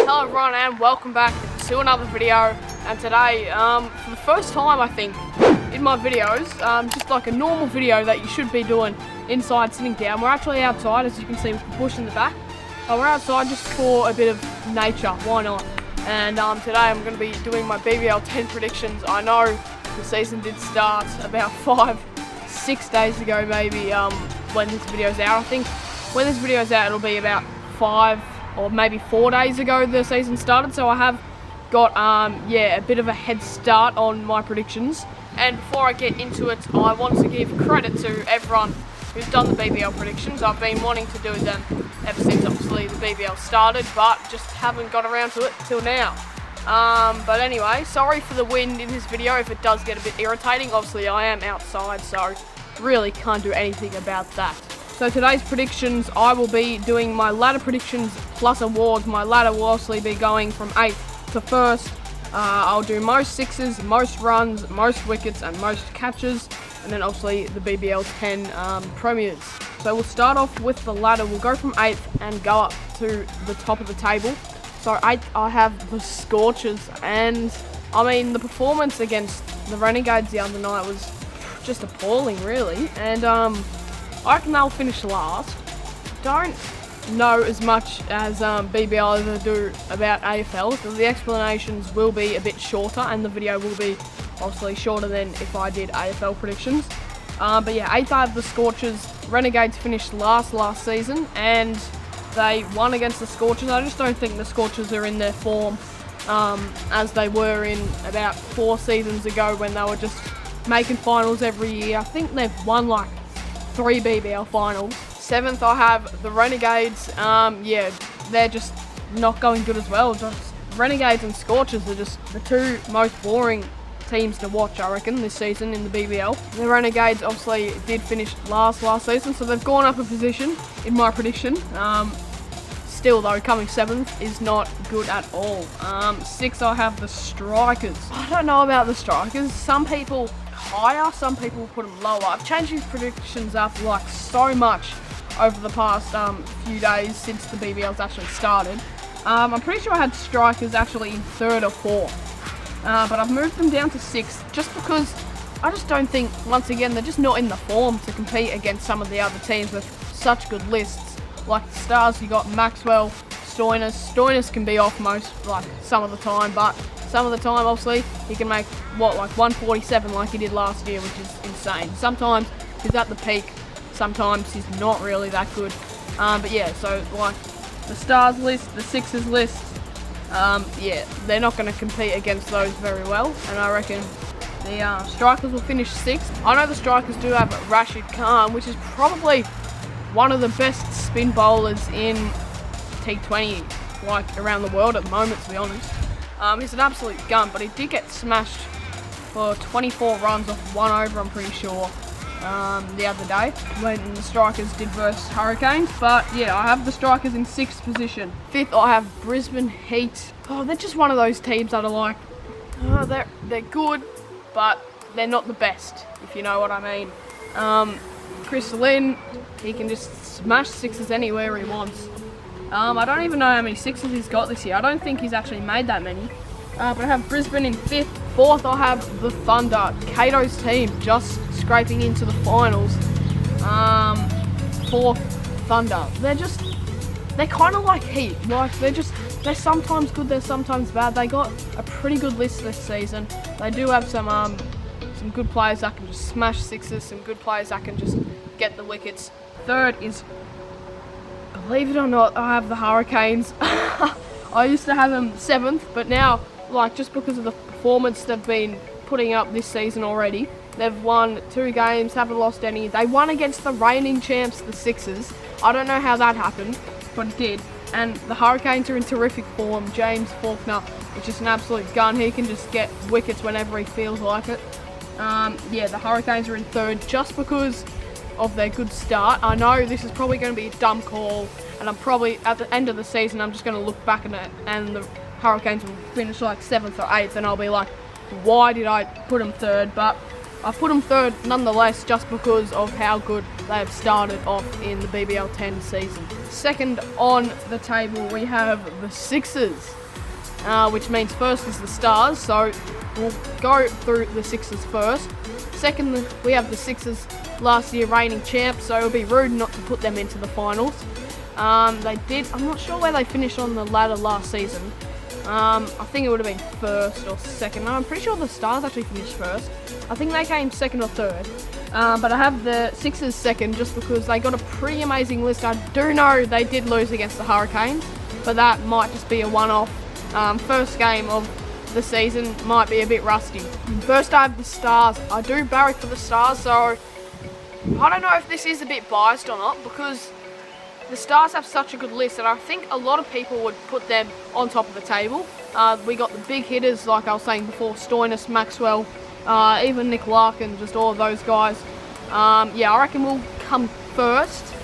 Hello everyone and welcome back to another video. And today, for the first time I think in my videos, just like a normal video that you should be doing inside sitting down, we're actually outside, as you can see with the bush in the back. We're outside just for a bit of nature, why not? And today I'm going to be doing my BBL 10 predictions. I know the season did start about 5-6 days ago maybe, when this video's out. I think when this video's out it'll be about 5 or maybe 4 days ago the season started, so I have got a bit of a head start on my predictions. And before I get into it, I want to give credit to everyone who's done the BBL predictions. I've been wanting to do them ever since obviously the BBL started, but just haven't got around to it till now. But anyway, sorry for the wind in this video if it does get a bit irritating. Obviously I am outside, so really can't do anything about that. So today's predictions, I will be doing my ladder predictions plus awards. My ladder will obviously be going from 8th to 1st. I'll do most sixes, most runs, most wickets and most catches, and then obviously the BBL 10 premiers. So we'll start off with the ladder. We'll go from 8th and go up to the top of the table. So 8th I have the Scorchers, and I mean the performance against the Renegades the other night was just appalling really, and I reckon they'll finish last. Don't know as much as BBL as I do about AFL, so the explanations will be a bit shorter and the video will be obviously shorter than if I did AFL predictions. But yeah, 8th I have the Scorchers. Renegades finished last season and they won against the Scorchers. I just don't think the Scorchers are in their form as they were in about 4 seasons ago when they were just making finals every year. I think they've won like 3 BBL finals. 7th I have the Renegades. They're just not going good as well. Just Renegades and Scorchers are just the two most boring teams to watch, I reckon, this season in the BBL. The Renegades obviously did finish last season, so they've gone up a position in my prediction. Still though, coming 7th is not good at all. 6th I have the Strikers. I don't know about the Strikers. Some people higher, some people put them lower. I've changed these predictions up like so much over the past few days since the BBL's actually started. I'm pretty sure I had Strikers actually in 3rd or 4th, but I've moved them down to 6th just because I just don't think, once again, they're just not in the form to compete against some of the other teams with such good lists. Like the Stars, you got Maxwell, Stoinis. Stoinis can be off some of the time, but some of the time obviously he can make like 147 like he did last year, which is insane. Sometimes he's at the peak, sometimes he's not really that good. But yeah, so like the Stars list, the Sixers list, they're not going to compete against those very well, and I reckon the Strikers will finish 6th. I know the Strikers do have Rashid Khan, which is probably one of the best spin bowlers in T20 like around the world at the moment, to be honest. He's an absolute gun, but he did get smashed for 24 runs off 1 over, I'm pretty sure, the other day when the Strikers did versus Hurricanes. But yeah, I have the Strikers in 6th position. 5th I have Brisbane Heat. Oh, they're just one of those teams that are like, they're good, but they're not the best, if you know what I mean. Chris Lynn, he can just smash sixes anywhere he wants. I don't even know how many sixes he's got this year. I don't think he's actually made that many. But I have Brisbane in 5th. 4th I have the Thunder. Cato's team just scraping into the finals. 4th Thunder. They're kind of like Heat. Like they're sometimes good, they're sometimes bad. They got a pretty good list this season. They do have some good players that can just smash sixes, some good players that can just get the wickets. 3rd is, believe it or not, I have the Hurricanes. I used to have them 7th, but now, like, just because of the performance they've been putting up this season already, they've won 2 games, haven't lost any. They won against the reigning champs, the Sixers. I don't know how that happened, but it did. And the Hurricanes are in terrific form. James Faulkner is just an absolute gun. He can just get wickets whenever he feels like it. The Hurricanes are in 3rd just because of their good start. I know this is probably going to be a dumb call, and I'm probably at the end of the season I'm just going to look back at it and the Hurricanes will finish like 7th or 8th and I'll be like, why did I put them 3rd? But I put them third nonetheless just because of how good they have started off in the BBL 10 season. Second on the table we have the Sixers, which means first is the Stars, so we'll go through the Sixers first. Second, we have the Sixers, last year reigning champs, so it would be rude not to put them into the finals. I'm not sure where they finished on the ladder last season. I think it would have been first or second. No, I'm pretty sure the Stars actually finished first. I think they came second or third. But I have the Sixers second just because they got a pretty amazing list. I do know they did lose against the Hurricanes, but that might just be a one-off. First game of the season might be a bit rusty. First I have the Stars. I do barrack for the Stars, so I don't know if this is a bit biased or not, because the Stars have such a good list, and I think a lot of people would put them on top of the table. We got the big hitters, like I was saying before, Stoinis, Maxwell, even Nick Larkin, just all of those guys. Yeah, I reckon we'll come first,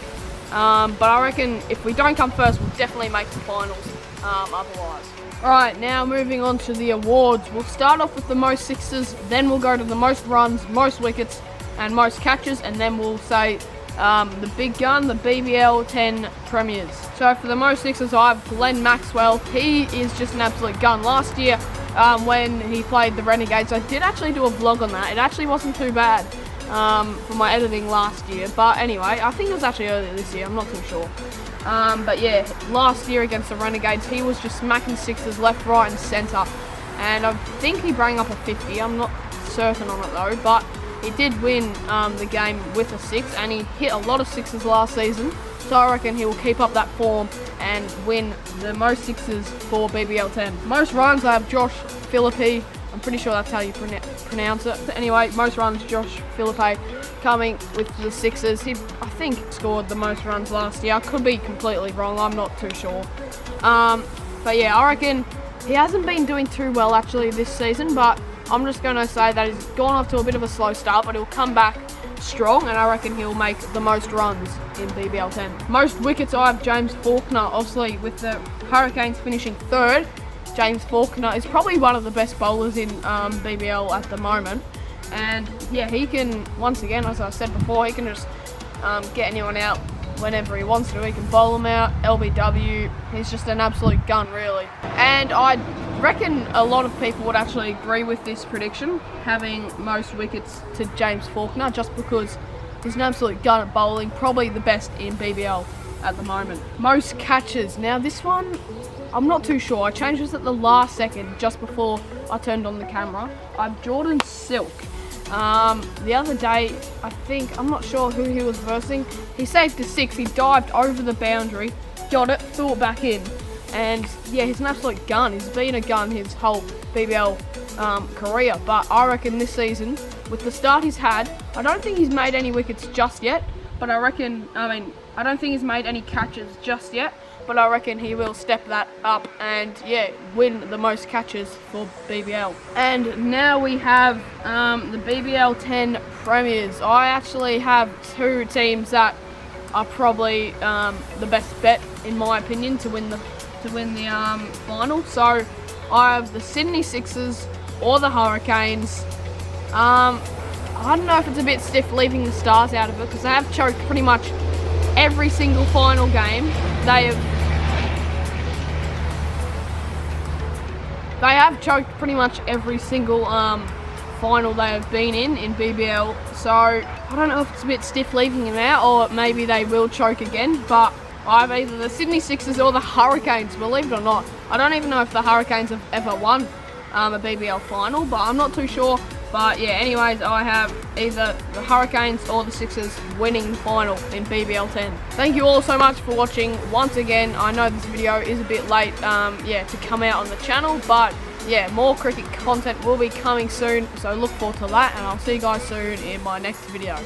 but I reckon if we don't come first, we'll definitely make the finals otherwise. Alright, now moving on to the awards. We'll start off with the most sixes, then we'll go to the most runs, most wickets, and most catches, and then we'll say the big gun, the BBL 10 premiers. So for the most sixes, I have Glenn Maxwell. He is just an absolute gun. Last year, when he played the Renegades, I did actually do a vlog on that. It actually wasn't too bad for my editing last year. But anyway, I think it was actually earlier this year. I'm not too sure. But yeah, last year against the Renegades, he was just smacking sixes left, right, and centre. And I think he brought up a 50. I'm not certain on it though, but he did win the game with a 6, and he hit a lot of sixes last season. So I reckon he will keep up that form and win the most sixes for BBL 10. Most runs, I have Josh Philippe. I'm pretty sure that's how you pronounce it. But anyway, most runs, Josh Philippe coming with the sixes. He, I think, scored the most runs last year. I could be completely wrong, I'm not too sure. But yeah, I reckon he hasn't been doing too well actually this season, but I'm just going to say that he's gone off to a bit of a slow start, but he'll come back strong, and I reckon he'll make the most runs in BBL 10. Most wickets, I have James Faulkner. Obviously, with the Hurricanes finishing third, James Faulkner is probably one of the best bowlers in BBL at the moment. And yeah, he can, once again, as I said before, he can just get anyone out whenever he wants to. He can bowl them out, LBW. He's just an absolute gun, really. And I reckon a lot of people would actually agree with this prediction, having most wickets to James Faulkner, just because he's an absolute gun at bowling, probably the best in BBL at the moment. Most catches. Now this one, I'm not too sure. I changed this at the last second, just before I turned on the camera. I have Jordan Silk. The other day, I'm not sure who he was versing. He saved a 6, he dived over the boundary, got it, threw it back in. And yeah, he's an absolute gun. He's been a gun his whole BBL career. But I reckon this season, with the start he's had, I don't think he's made any wickets just yet. But I don't think he's made any catches just yet. But I reckon he will step that up and yeah, win the most catches for BBL. And now we have the BBL 10 premiers. I actually have 2 teams that are probably the best bet in my opinion to win the final. So I have the Sydney Sixers or the Hurricanes. I don't know if it's a bit stiff leaving the Stars out of it, because they have choked pretty much every single final game. They have choked pretty much every single final they have been in BBL. So I don't know if it's a bit stiff leaving them out, or maybe they will choke again. But I have either the Sydney Sixers or the Hurricanes, believe it or not. I don't even know if the Hurricanes have ever won a BBL final, but I'm not too sure. But yeah, anyways, I have either the Hurricanes or the Sixers winning the final in BBL 10. Thank you all so much for watching once again. I know this video is a bit late to come out on the channel, but yeah, more cricket content will be coming soon, so look forward to that, and I'll see you guys soon in my next video.